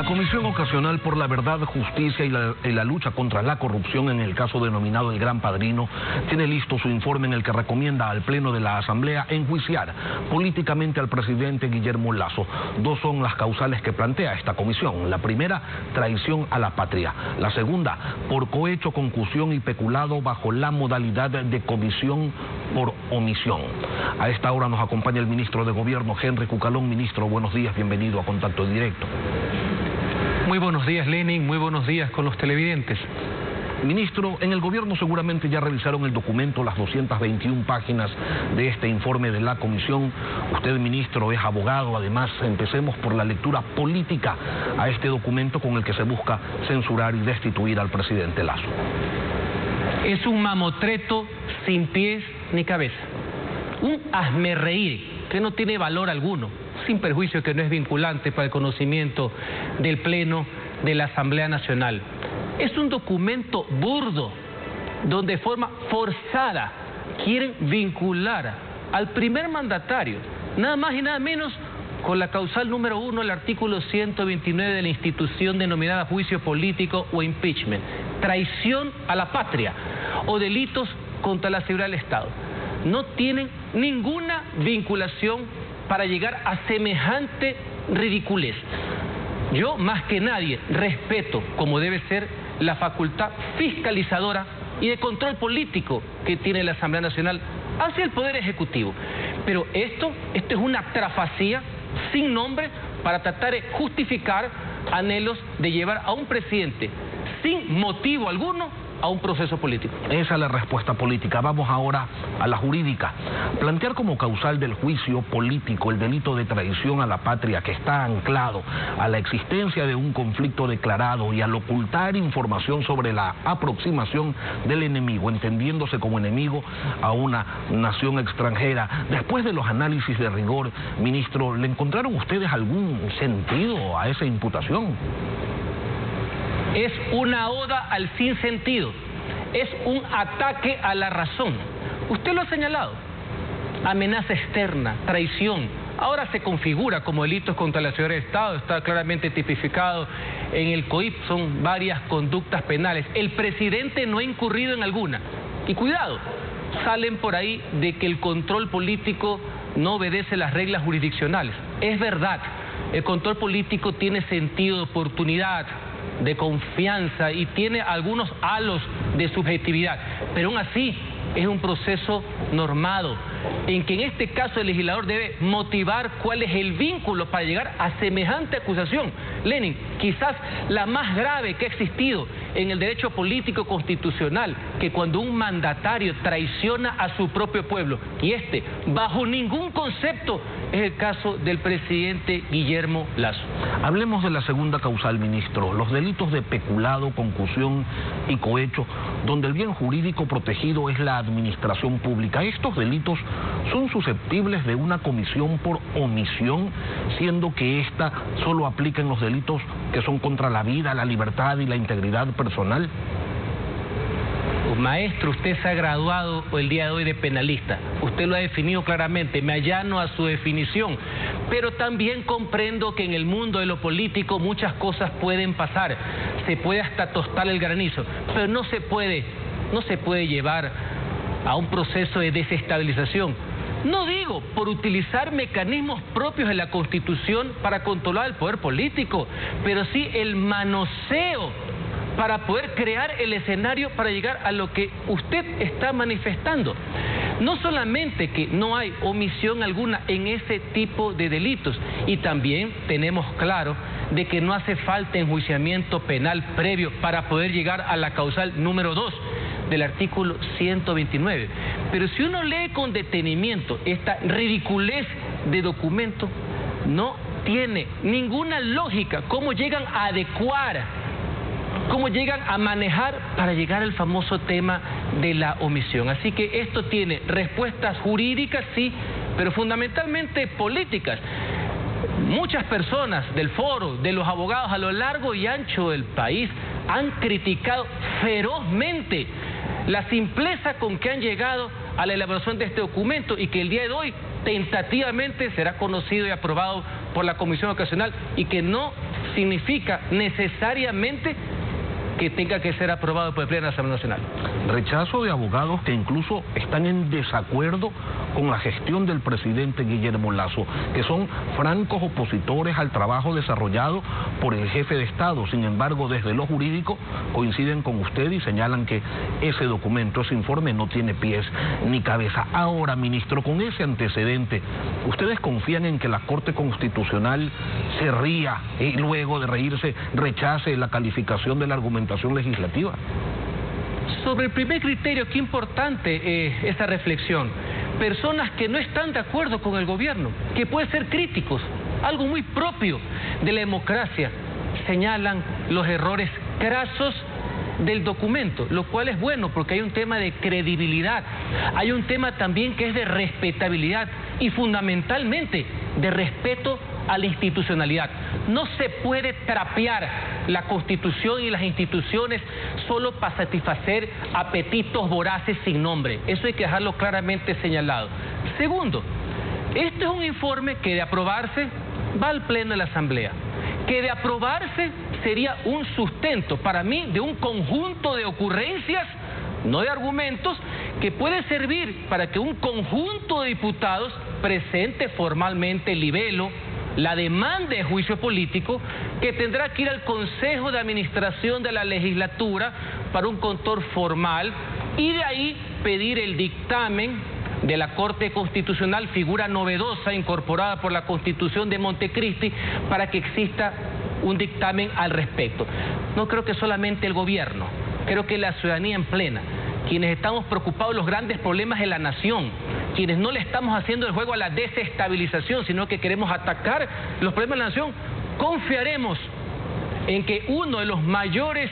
La Comisión Ocasional por la Verdad, Justicia y la Lucha contra la Corrupción en el caso denominado El Gran Padrino tiene listo su informe en el que recomienda al Pleno de la Asamblea enjuiciar políticamente al presidente Guillermo Lasso. Dos son las causales que plantea esta comisión. La primera, traición a la patria. La segunda, por cohecho, concusión y peculado bajo la modalidad de comisión por omisión. A esta hora nos acompaña el ministro de Gobierno, Henry Cucalón. Ministro, buenos días, bienvenido a Contacto Directo. Muy buenos días, Lenin, muy buenos días con los televidentes. Ministro, en el gobierno seguramente ya revisaron el documento, las 221 páginas de este informe de la comisión. Usted, ministro, es abogado. Además, empecemos por la lectura política a este documento con el que se busca censurar y destituir al presidente Lasso. Es un mamotreto sin pies ni cabeza, un hazmerreír que no tiene valor alguno, sin perjuicio que no es vinculante para el conocimiento del Pleno de la Asamblea Nacional. Es un documento burdo, donde de forma forzada quieren vincular al primer mandatario, nada más y nada menos, con la causal número 1 del artículo 129 de la institución denominada juicio político o impeachment, traición a la patria o delitos contra la seguridad del Estado. No tienen ninguna vinculación para llegar a semejante ridiculez. Yo, más que nadie, respeto, como debe ser, la facultad fiscalizadora y de control político que tiene la Asamblea Nacional hacia el Poder Ejecutivo. Pero esto es una trafacía sin nombre para tratar de justificar anhelos de llevar a un presidente sin motivo alguno a un proceso político. Esa es la respuesta política. Vamos ahora a la jurídica. Plantear como causal del juicio político el delito de traición a la patria, que está anclado a la existencia de un conflicto declarado y al ocultar información sobre la aproximación del enemigo, entendiéndose como enemigo a una nación extranjera. Después de los análisis de rigor, ministro, ¿le encontraron ustedes algún sentido a esa imputación? Es una oda al sinsentido, es un ataque a la razón. Usted lo ha señalado, amenaza externa, traición. Ahora se configura como delitos contra la seguridad del Estado, está claramente tipificado en el COIP, son varias conductas penales. El presidente no ha incurrido en alguna. Y cuidado, salen por ahí de que el control político no obedece las reglas jurisdiccionales. Es verdad, el control político tiene sentido de oportunidad, de confianza y tiene algunos halos de subjetividad, pero aún así es un proceso normado en que en este caso el legislador debe motivar cuál es el vínculo para llegar a semejante acusación. Lenin, quizás la más grave que ha existido en el derecho político constitucional, que cuando un mandatario traiciona a su propio pueblo, y bajo ningún concepto, es el caso del presidente Guillermo Lasso. Hablemos de la segunda causal, ministro, los delitos de peculado, concusión y cohecho, donde el bien jurídico protegido es la administración pública. Estos delitos son susceptibles de una comisión por omisión, siendo que esta solo aplica en los delitos que son contra la vida, la libertad y la integridad personal. Maestro, usted se ha graduado el día de hoy de penalista. Usted lo ha definido claramente, me allano a su definición. Pero también comprendo que en el mundo de lo político muchas cosas pueden pasar. Se puede hasta tostar el granizo, pero no se puede llevar a un proceso de desestabilización. No digo por utilizar mecanismos propios de la Constitución para controlar el poder político, pero sí el manoseo para poder crear el escenario para llegar a lo que usted está manifestando. No solamente que no hay omisión alguna en ese tipo de delitos, y también tenemos claro de que no hace falta enjuiciamiento penal previo para poder llegar a la causal número 2 del artículo 129. Pero si uno lee con detenimiento esta ridiculez de documento, no tiene ninguna lógica cómo llegan a adecuar, cómo llegan a manejar para llegar al famoso tema de la omisión. Así que esto tiene respuestas jurídicas, sí, pero fundamentalmente políticas. Muchas personas del foro, de los abogados a lo largo y ancho del país, han criticado ferozmente la simpleza con que han llegado a la elaboración de este documento y que el día de hoy tentativamente será conocido y aprobado por la comisión ocasional y que no significa necesariamente que tenga que ser aprobado por el Pleno de la Asamblea Nacional. Rechazo de abogados que incluso están en desacuerdo con la gestión del presidente Guillermo Lasso, que son francos opositores al trabajo desarrollado por el jefe de Estado. Sin embargo, desde lo jurídico coinciden con usted y señalan que ese documento, ese informe no tiene pies ni cabeza. Ahora, ministro, con ese antecedente, ¿ustedes confían en que la Corte Constitucional se ría y luego de reírse rechace la calificación de la argumentación legislativa? Sobre el primer criterio, qué importante esa reflexión. Personas que no están de acuerdo con el gobierno, que pueden ser críticos, algo muy propio de la democracia, señalan los errores crasos del documento, lo cual es bueno porque hay un tema de credibilidad, hay un tema también que es de respetabilidad y fundamentalmente de respeto a la institucionalidad. No se puede trapear la Constitución y las instituciones solo para satisfacer apetitos voraces sin nombre. Eso hay que dejarlo claramente señalado. Segundo, este es un informe que de aprobarse va al Pleno de la Asamblea, que de aprobarse sería un sustento para mí de un conjunto de ocurrencias, no de argumentos, que puede servir para que un conjunto de diputados presente formalmente el libelo, la demanda de juicio político, que tendrá que ir al Consejo de Administración de la Legislatura para un control formal y de ahí pedir el dictamen de la Corte Constitucional, figura novedosa incorporada por la Constitución de Montecristi, para que exista un dictamen al respecto. No creo que solamente el gobierno, creo que la ciudadanía en plena, quienes estamos preocupados de los grandes problemas de la nación, quienes no le estamos haciendo el juego a la desestabilización, sino que queremos atacar los problemas de la nación, confiaremos en que uno de los mayores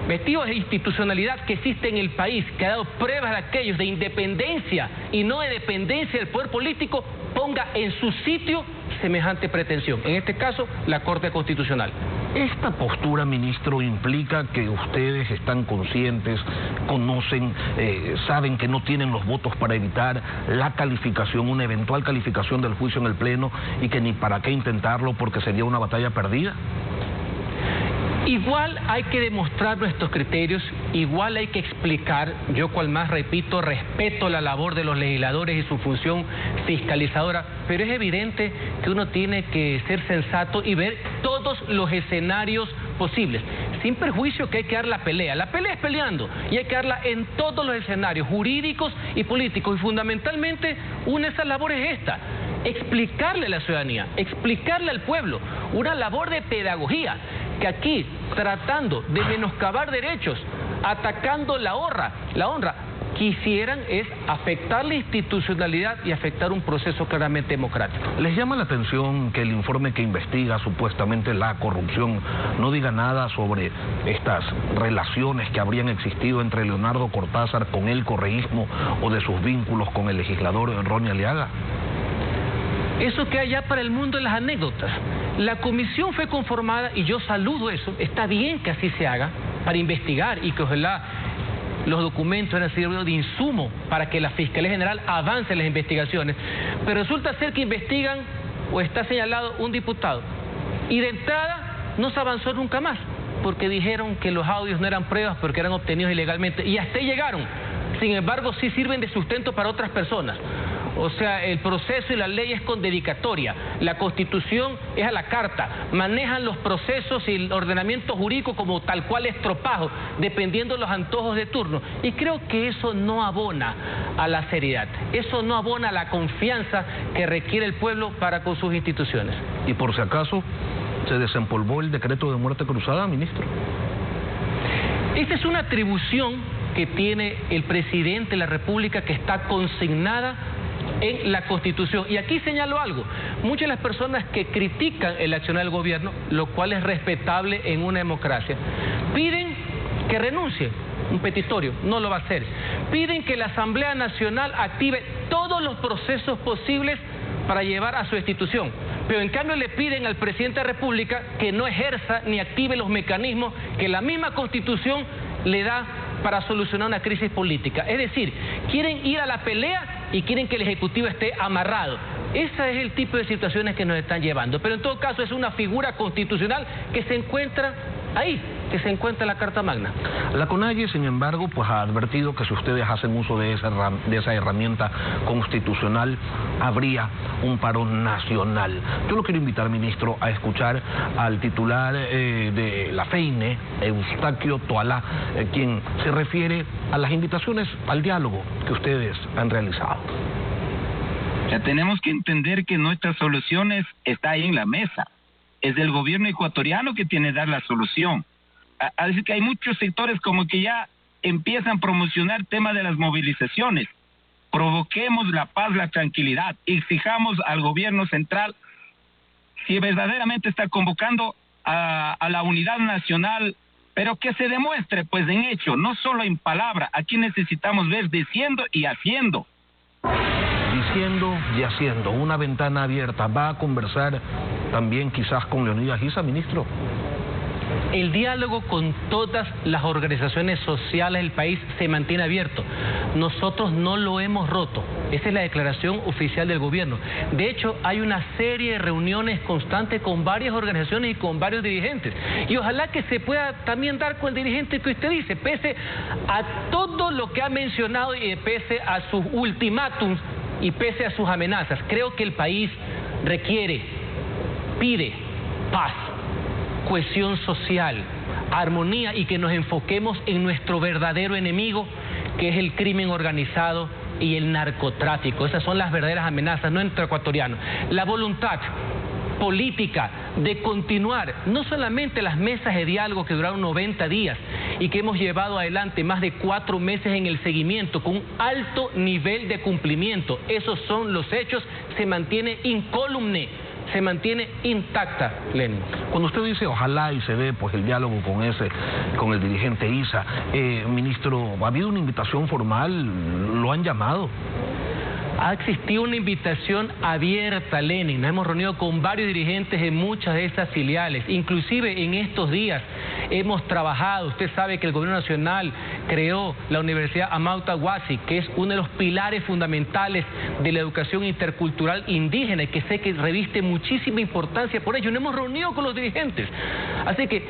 vestidos de institucionalidad que existe en el país, que ha dado pruebas de aquellos de independencia y no de dependencia del poder político, ponga en su sitio semejante pretensión, en este caso la Corte Constitucional. Esta postura, ministro, implica que ustedes están conscientes, conocen, saben que no tienen los votos para evitar la calificación, una eventual calificación del juicio en el Pleno, y que ni para qué intentarlo porque sería una batalla perdida. Igual hay que demostrar nuestros criterios, igual hay que explicar, yo cual más repito, respeto la labor de los legisladores y su función fiscalizadora, pero es evidente que uno tiene que ser sensato y ver todos los escenarios posibles, sin perjuicio que hay que dar la pelea es peleando y hay que darla en todos los escenarios jurídicos y políticos, y fundamentalmente una de esas labores es esta: explicarle a la ciudadanía, explicarle al pueblo, una labor de pedagogía, que aquí, tratando de menoscabar derechos, atacando la honra, quisieran es afectar la institucionalidad y afectar un proceso claramente democrático. ¿Les llama la atención que el informe que investiga supuestamente la corrupción no diga nada sobre estas relaciones que habrían existido entre Leonardo Cortázar con el correísmo o de sus vínculos con el legislador Ronnie Aliaga? Eso queda ya para el mundo de las anécdotas. La comisión fue conformada, y yo saludo eso, está bien que así se haga, para investigar y que ojalá los documentos hayan servido de insumo para que la Fiscalía General avance en las investigaciones. Pero resulta ser que investigan o está señalado un diputado y de entrada no se avanzó nunca más, porque dijeron que los audios no eran pruebas porque eran obtenidos ilegalmente, y hasta ahí llegaron. Sin embargo, sí sirven de sustento para otras personas. O sea, el proceso y la ley es con dedicatoria, la Constitución es a la carta, manejan los procesos y el ordenamiento jurídico como tal cual estropajo, dependiendo de los antojos de turno. Y creo que eso no abona a la seriedad, eso no abona a la confianza que requiere el pueblo para con sus instituciones. Y por si acaso, ¿se desempolvó el decreto de muerte cruzada, ministro? Esta es una atribución que tiene el presidente de la República, que está consignada en la Constitución. Y aquí señalo algo: muchas de las personas que critican el accionar del gobierno, lo cual es respetable en una democracia, piden que renuncie, un petitorio, no lo va a hacer. Piden que la Asamblea Nacional active todos los procesos posibles para llevar a su destitución, pero en cambio le piden al presidente de la República que no ejerza ni active los mecanismos que la misma Constitución le da para solucionar una crisis política. Es decir, quieren ir a la pelea y quieren que el Ejecutivo esté amarrado. Ese es el tipo de situaciones que nos están llevando. Pero en todo caso es una figura constitucional que se encuentra ahí, que se encuentra en la Carta Magna. La CONAIE, sin embargo, pues ha advertido que si ustedes hacen uso de esa herramienta constitucional, habría un paro nacional. Yo lo quiero invitar, ministro, a escuchar al titular de la FEINE, Eustaquio Toalá, quien se refiere a las invitaciones al diálogo que ustedes han realizado. Ya tenemos que entender que nuestras soluciones están ahí en la mesa. Es el gobierno ecuatoriano que tiene que dar la solución. Así que hay muchos sectores como que ya empiezan a promocionar el tema de las movilizaciones. Provoquemos la paz, la tranquilidad. Exijamos al gobierno central si verdaderamente está convocando a la unidad nacional, pero que se demuestre pues en hecho, no solo en palabra. Aquí necesitamos ver diciendo y haciendo. Diciendo y haciendo, una ventana abierta. ¿Va a conversar también quizás con Leonidas Issa, ministro? El diálogo con todas las organizaciones sociales del país se mantiene abierto. Nosotros no lo hemos roto. Esa es la declaración oficial del gobierno. De hecho, hay una serie de reuniones constantes con varias organizaciones y con varios dirigentes. Y ojalá que se pueda también dar con el dirigente que usted dice, pese a todo lo que ha mencionado y pese a sus ultimátums y pese a sus amenazas. Creo que el país requiere, pide paz, cohesión social, armonía y que nos enfoquemos en nuestro verdadero enemigo, que es el crimen organizado y el narcotráfico. Esas son las verdaderas amenazas, no entre ecuatorianos. La voluntad política de continuar no solamente las mesas de diálogo que duraron 90 días y que hemos llevado adelante más de 4 meses en el seguimiento con un alto nivel de cumplimiento. Esos son los hechos, se mantiene incólume, se mantiene intacta, Lenin. Cuando usted dice ojalá y se dé pues el diálogo con el dirigente Issa, ministro, ¿ha habido una invitación formal? ¿Lo han llamado? Ha existido una invitación abierta, Lenin. Nos hemos reunido con varios dirigentes en muchas de esas filiales. Inclusive en estos días hemos trabajado. Usted sabe que el gobierno nacional creó la Universidad Amauta Huasi, que es uno de los pilares fundamentales de la educación intercultural indígena y que sé que reviste muchísima importancia por ello. Nos hemos reunido con los dirigentes. Así que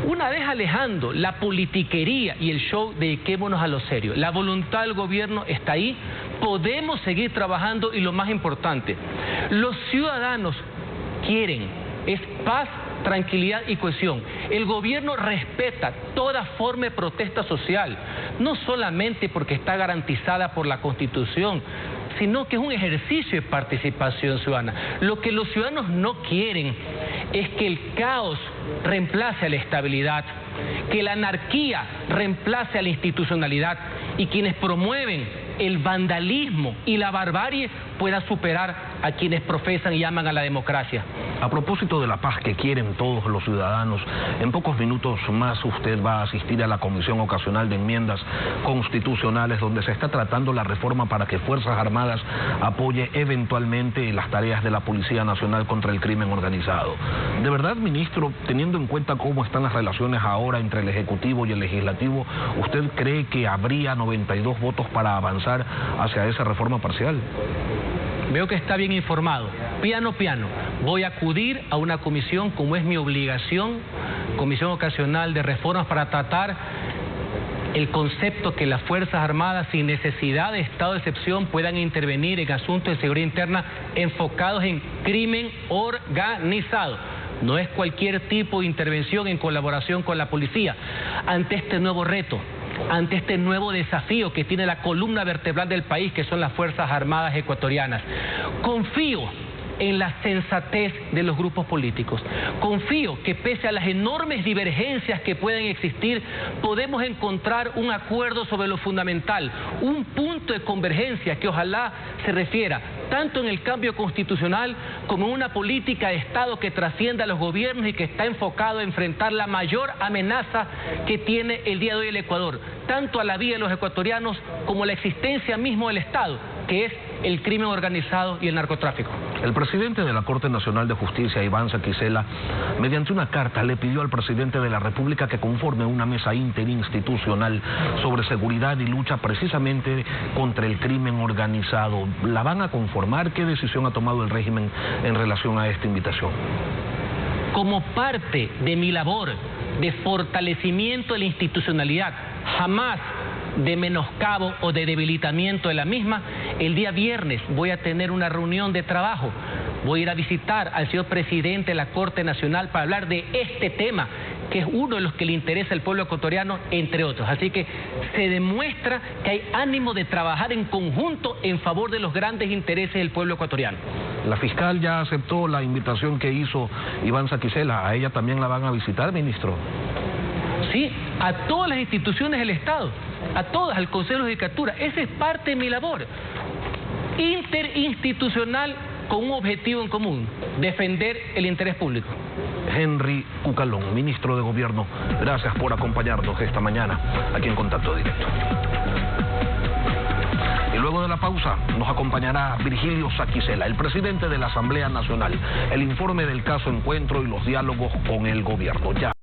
una vez alejando la politiquería y el show, dediquémonos a lo serio. La voluntad del gobierno está ahí, podemos seguir trabajando y lo más importante, los ciudadanos quieren es paz, tranquilidad y cohesión. El gobierno respeta toda forma de protesta social, no solamente porque está garantizada por la Constitución, sino que es un ejercicio de participación ciudadana. Lo que los ciudadanos no quieren es que el caos reemplace a la estabilidad, que la anarquía reemplace a la institucionalidad y quienes promueven el vandalismo y la barbarie pueda superar a quienes profesan y llaman a la democracia. A propósito de la paz que quieren todos los ciudadanos, en pocos minutos más usted va a asistir a la Comisión Ocasional de Enmiendas Constitucionales, donde se está tratando la reforma para que Fuerzas Armadas apoye eventualmente las tareas de la Policía Nacional contra el crimen organizado. De verdad, ministro, teniendo en cuenta cómo están las relaciones ahora entre el Ejecutivo y el Legislativo, ¿usted cree que habría 92 votos para avanzar hacia esa reforma parcial? Veo que está bien informado. Piano, piano. Voy a acudir a una comisión, como es mi obligación, Comisión Ocasional de Reformas, para tratar el concepto que las Fuerzas Armadas, sin necesidad de estado de excepción, puedan intervenir en asuntos de seguridad interna enfocados en crimen organizado. No es cualquier tipo de intervención en colaboración con la policía. Ante este nuevo reto, ante este nuevo desafío que tiene la columna vertebral del país, que son las Fuerzas Armadas ecuatorianas, confío en la sensatez de los grupos políticos. Confío que pese a las enormes divergencias que pueden existir, podemos encontrar un acuerdo sobre lo fundamental, un punto de convergencia que ojalá se refiera tanto en el cambio constitucional como en una política de Estado que trascienda a los gobiernos y que está enfocado a enfrentar la mayor amenaza que tiene el día de hoy el Ecuador, tanto a la vida de los ecuatorianos como a la existencia misma del Estado, que es el crimen organizado y el narcotráfico. El presidente de la Corte Nacional de Justicia, Iván Saquicela, mediante una carta le pidió al presidente de la República que conforme una mesa interinstitucional sobre seguridad y lucha precisamente contra el crimen organizado. ¿La van a conformar? ¿Qué decisión ha tomado el régimen en relación a esta invitación? Como parte de mi labor de fortalecimiento de la institucionalidad, jamás de menoscabo o de debilitamiento de la misma, el día viernes voy a tener una reunión de trabajo. Voy a ir a visitar al señor presidente de la Corte Nacional para hablar de este tema, que es uno de los que le interesa al pueblo ecuatoriano, entre otros. Así que se demuestra que hay ánimo de trabajar en conjunto en favor de los grandes intereses del pueblo ecuatoriano. La fiscal ya aceptó la invitación que hizo Iván Saquicela. ¿A ella también la van a visitar, ministro? Sí, a todas las instituciones del Estado, a todas, al Consejo de Judicatura. Esa es parte de mi labor interinstitucional con un objetivo en común: defender el interés público. Henry Cucalón, ministro de Gobierno, gracias por acompañarnos esta mañana aquí en Contacto Directo. Y luego de la pausa nos acompañará Virgilio Saquicela, el presidente de la Asamblea Nacional, el informe del caso Encuentro y los diálogos con el gobierno. Ya.